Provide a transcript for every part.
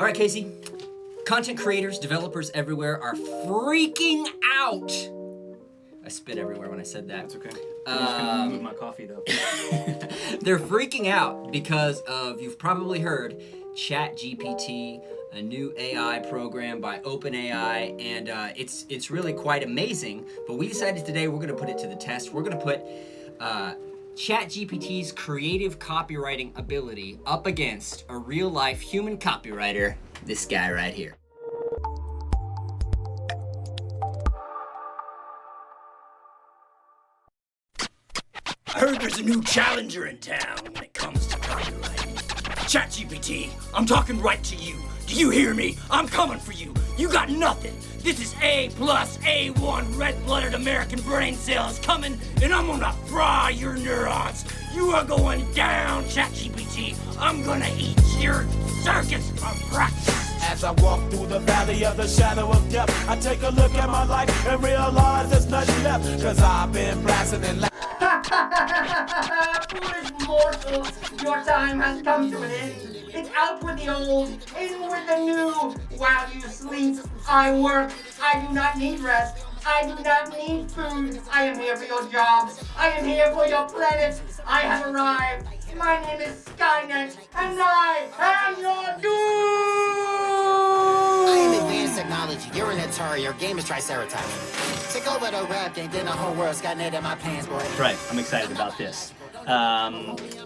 All right, Casey. Content creators, developers everywhere are freaking out. I spit everywhere when I said that. That's okay. I'm just gonna move my coffee though. They're freaking out because of, you've probably heard, ChatGPT, a new AI program by OpenAI, and it's really quite amazing. But we decided today we're gonna put it to the test. We're gonna put ChatGPT's creative copywriting ability up against a real-life human copywriter, this guy right here. I heard there's a new challenger in town when it comes to copywriting. ChatGPT, I'm talking right to you. Do you hear me? I'm coming for you. You got nothing. This is A+, A1 red-blooded American brain cells coming, and I'm gonna fry your neurons. You are going down, ChatGPT. I'm gonna eat your circus of practice. As I walk through the valley of the shadow of death, I take a look at my life and realize there's nothing left. Cause I've been blasting and Foolish mortals, your time has come to an end. It's out with the old, in with the new. While you sleep, I work. I do not need rest. I do not need food. I am here for your jobs. I am here for your planet. I have arrived. My name is Skynet, and I am your doom! I am advanced technology. You're an Atari. Your game is Triceratops. Take over the rap game, then the whole world's got net in my pants, boy. Right, I'm excited about this.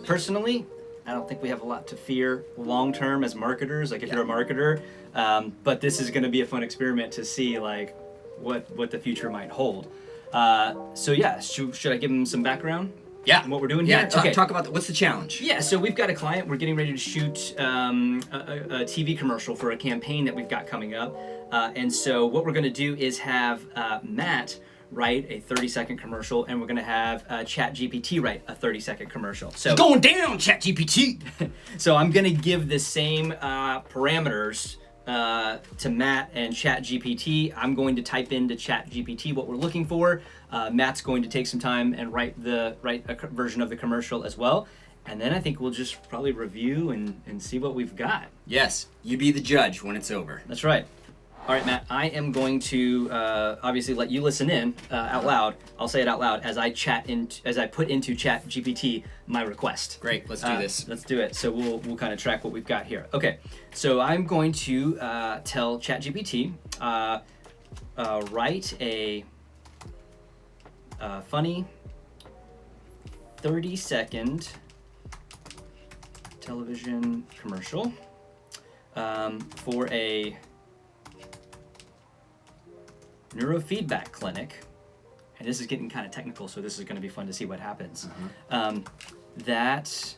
Personally, I don't think we have a lot to fear long-term as marketers, like if you're a marketer, but this is gonna be a fun experiment to see like what the future might hold. So yeah, should I give them some background? Yeah. On what we're doing here? Yeah, talk about what's the challenge? Yeah, so we've got a client. We're getting ready to shoot a TV commercial for a campaign that we've got coming up. And so what we're going to do is have Matt write a 30-second commercial, and we're going to have ChatGPT write a 30-second commercial. So it's going down, ChatGPT! So I'm going to give the same parameters to Matt and ChatGPT. I'm going to type into ChatGPT what we're looking for. Matt's going to take some time and write a version of the commercial as well. And then I think we'll just probably review and see what we've got. Yes, you be the judge when it's over. That's right. All right, Matt, I am going to obviously let you listen in out loud. I'll say it out loud as I put into ChatGPT my request. Great, let's do this. Let's do it. So we'll kind of track what we've got here. Okay, so I'm going to tell ChatGPT write a funny 30-second television commercial for a neurofeedback clinic, and this is getting kind of technical, so this is going to be fun to see what happens. That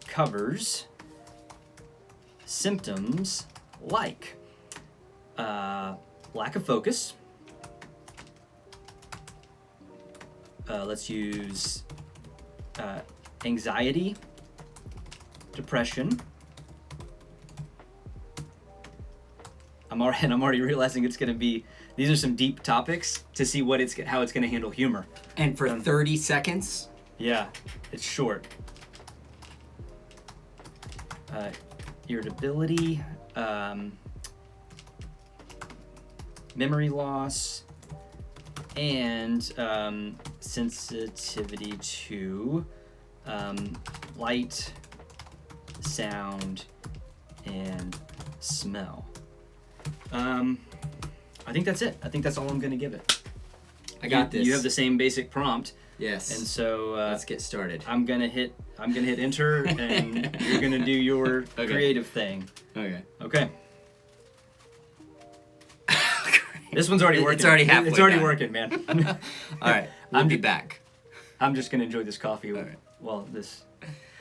covers symptoms like lack of focus. Let's use anxiety, depression. I'm already realizing it's going to be. These are some deep topics to see how it's going to handle humor. And for 30 seconds? Yeah, it's short. Irritability, memory loss, and sensitivity to light, sound, and smell. I think that's it. I think that's all I'm going to give it. I got this. You have the same basic prompt. Yes. And so let's get started. I'm gonna hit enter, and you're gonna do your creative thing. Okay. Okay. This one's already working. It's already halfway. It's already done. working, man. All right. We'll be back. I'm just gonna enjoy this coffee All right. while this,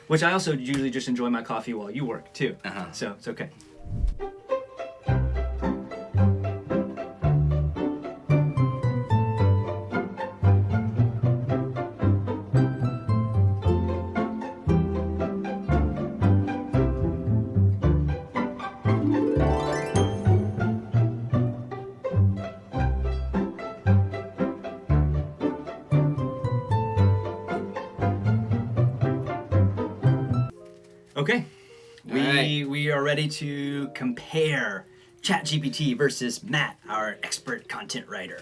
which I also usually just enjoy my coffee while you work too. So it's okay. Okay, We are ready to compare ChatGPT versus Matt, our expert content writer.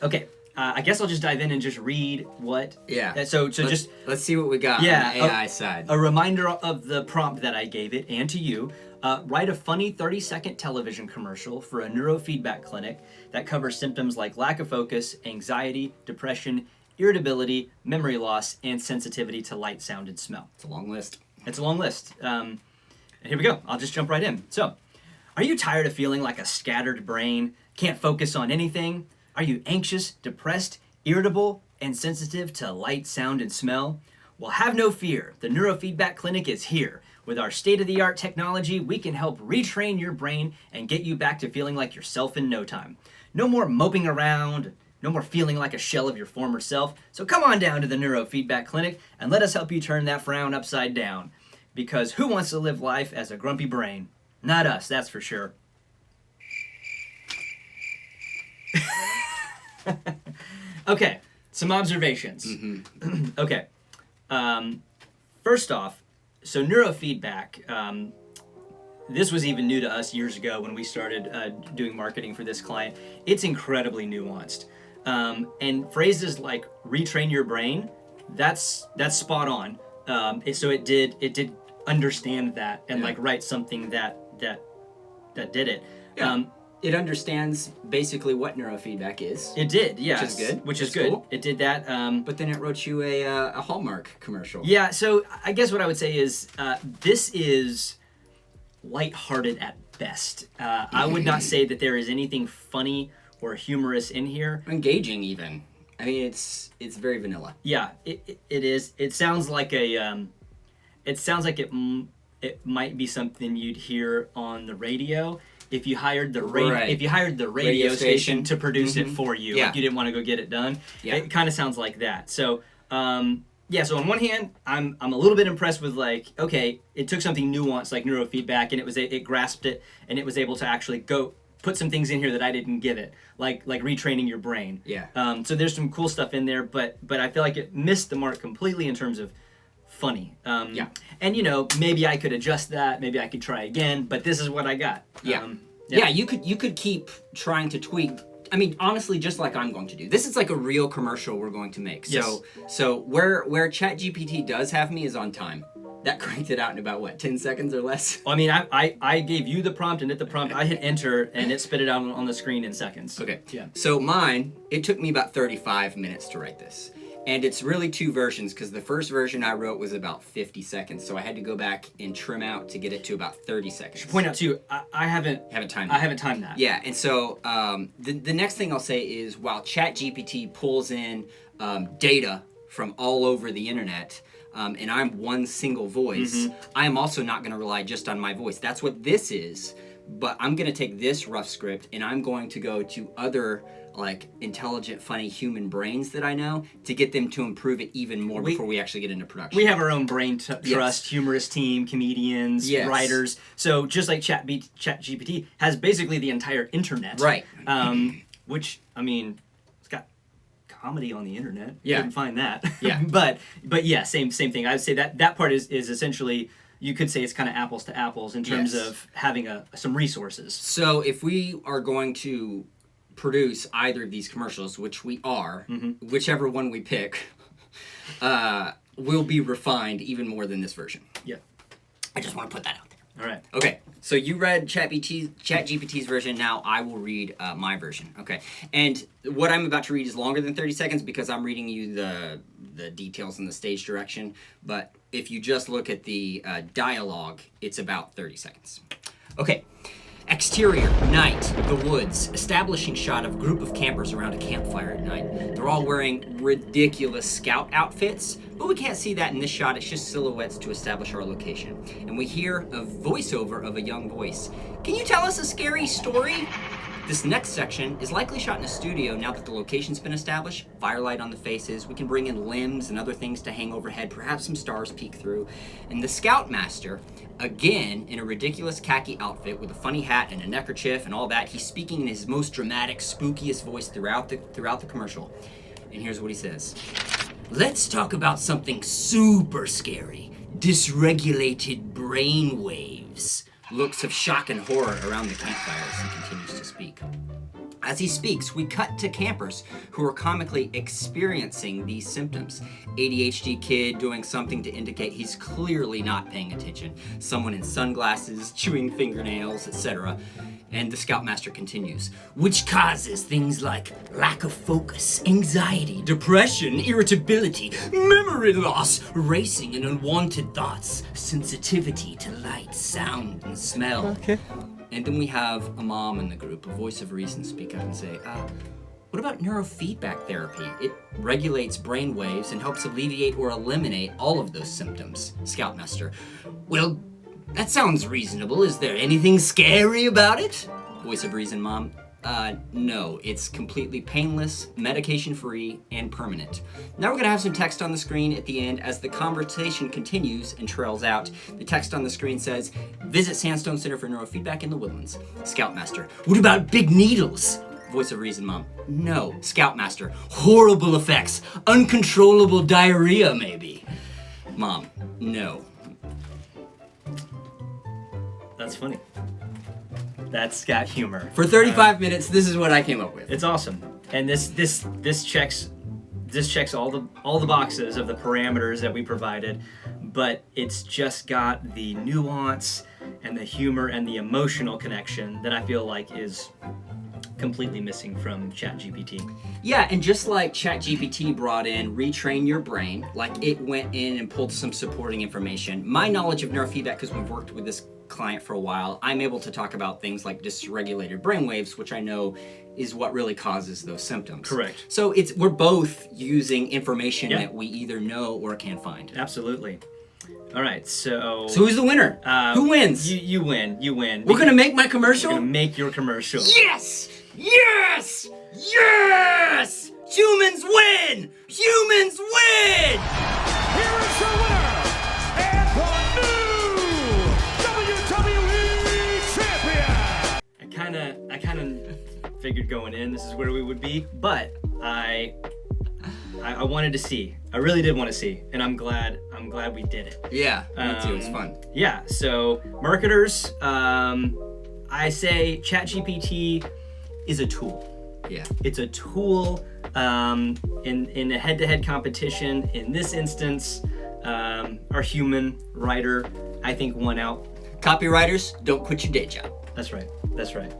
Okay. I guess I'll just dive in and just read what. Yeah. Let's see what we got on the AI side. A reminder of the prompt that I gave it and to you. Write a funny 30-second television commercial for a neurofeedback clinic that covers symptoms like lack of focus, anxiety, depression, irritability, memory loss, and sensitivity to light, sound, and smell. It's a long list. And here we go. I'll just jump right in. So, are you tired of feeling like a scattered brain? Can't focus on anything? Are you anxious, depressed, irritable, and sensitive to light, sound, and smell? Well, have no fear. The Neurofeedback Clinic is here. With our state-of-the-art technology, we can help retrain your brain and get you back to feeling like yourself in no time. No more moping around, no more feeling like a shell of your former self. So come on down to the Neurofeedback Clinic and let us help you turn that frown upside down. Because who wants to live life as a grumpy brain? Not us, that's for sure. Okay, some observations. Okay. First off, so neurofeedback, this was even new to us years ago when we started doing marketing for this client. It's incredibly nuanced. And phrases like retrain your brain, that's spot on. So it did understand that and like write something that did it. Yeah. It understands basically what neurofeedback is. It did, yeah. Which is good. Cool. It did that. But then it wrote you a Hallmark commercial. Yeah, so I guess what I would say is this is lighthearted at best. I would not say that there is anything funny or humorous in here. Engaging even. I mean, it's very vanilla. Yeah, it is. It sounds like it might be something you'd hear on the radio. If you hired the radio station to produce it for you, like you didn't want to go get it done, it kind of sounds like that. So, so on one hand, I'm a little bit impressed with like, okay, it took something nuanced like neurofeedback, and it grasped it, and it was able to actually go put some things in here that I didn't give it, like retraining your brain. Yeah. So there's some cool stuff in there, but I feel like it missed the mark completely in terms of funny. And maybe I could adjust that, maybe I could try again, but this is what I got. You could keep trying to tweak. I mean, honestly, just like I'm going to do. This is like a real commercial we're going to make. So where ChatGPT does have me is on time. That cranked it out in about 10 seconds or less? I mean, I gave you the prompt, and at the prompt I hit enter, and it spit it out on the screen in seconds. Okay. Yeah. So mine, it took me about 35 minutes to write this. And it's really two versions, because the first version I wrote was about 50 seconds, so I had to go back and trim out to get it to about 30 seconds. Point out too, I haven't timed that. Yeah, and so the next thing I'll say is while ChatGPT pulls in data from all over the internet, and I'm one single voice, I am also not going to rely just on my voice. That's what this is, but I'm going to take this rough script and I'm going to go to other like intelligent, funny human brains that I know to get them to improve it even more before we actually get into production. We have our own brain trust, humorous team, comedians, writers. So just like ChatGPT has basically the entire internet. Right. Which, I mean, it's got comedy on the internet. Yeah. You couldn't find that. Yeah. but yeah, same thing. I would say that part is essentially, you could say it's kind of apples to apples in terms of having some resources. So if we are going to produce either of these commercials, which we are, whichever one we pick, will be refined even more than this version. Yeah. I just want to put that out there. All right. Okay, so you read ChatGPT's version, now I will read my version. Okay, and what I'm about to read is longer than 30 seconds because I'm reading you the details and the stage direction, but if you just look at the dialogue, it's about 30 seconds. Okay. Exterior, night, the woods, establishing shot of group of campers around a campfire at night. They're all wearing ridiculous scout outfits, but we can't see that in this shot. It's just silhouettes to establish our location. And we hear a voiceover of a young voice. Can you tell us a scary story? This next section is likely shot in a studio now that the location's been established. Firelight on the faces, we can bring in limbs and other things to hang overhead, perhaps some stars peek through. And the Scoutmaster, again, in a ridiculous khaki outfit with a funny hat and a neckerchief and all that, he's speaking in his most dramatic, spookiest voice throughout the commercial. And here's what he says. Let's talk about something super scary. dysregulated brain waves. Looks of shock and horror around the campfire as he continues to speak. As he speaks, we cut to campers who are comically experiencing these symptoms. ADHD kid doing something to indicate he's clearly not paying attention. Someone in sunglasses, chewing fingernails, etc. And the Scoutmaster continues, which causes things like lack of focus, anxiety, depression, irritability, memory loss, racing and unwanted thoughts, sensitivity to light, sound, and smell. Okay. And then we have a mom in the group, a voice of reason, speak up and say, what about neurofeedback therapy? It regulates brain waves and helps alleviate or eliminate all of those symptoms. Scoutmaster, well, that sounds reasonable. Is there anything scary about it? Voice of reason, mom. No, it's completely painless, medication-free, and permanent. Now we're gonna have some text on the screen at the end as the conversation continues and trails out. The text on the screen says, visit Sandstone Center for Neurofeedback in the Woodlands. Scoutmaster, what about big needles? Voice of reason, mom. No. Scoutmaster, horrible effects, uncontrollable diarrhea, maybe. Mom, no. That's funny. That's Scout humor. For 35 minutes, this is what I came up with. It's awesome, and this checks all the boxes of the parameters that we provided, but it's just got the nuance and the humor and the emotional connection that I feel like is completely missing from ChatGPT. Yeah, and just like ChatGPT brought in retrain your brain, like it went in and pulled some supporting information. My knowledge of neurofeedback, because we've worked with this client for a while, I'm able to talk about things like dysregulated brainwaves, which I know is what really causes those symptoms. Correct. So we're both using information that we either know or can find. Absolutely. All right, so who's the winner? Who wins? You win. We're gonna make my commercial? We're gonna make your commercial. Yes! Yes! Yes! Humans win! Humans win! Here is your winner and the new WWE champion. I kind of figured going in this is where we would be, but I wanted to see. I really did want to see, and I'm glad we did it. Yeah, me too. It's fun. Yeah. So marketers, I say ChatGPT is a tool. Yeah. It's a tool in a head-to-head competition. In this instance, our human writer, I think, won out. Copywriters, don't quit your day job. That's right. That's right.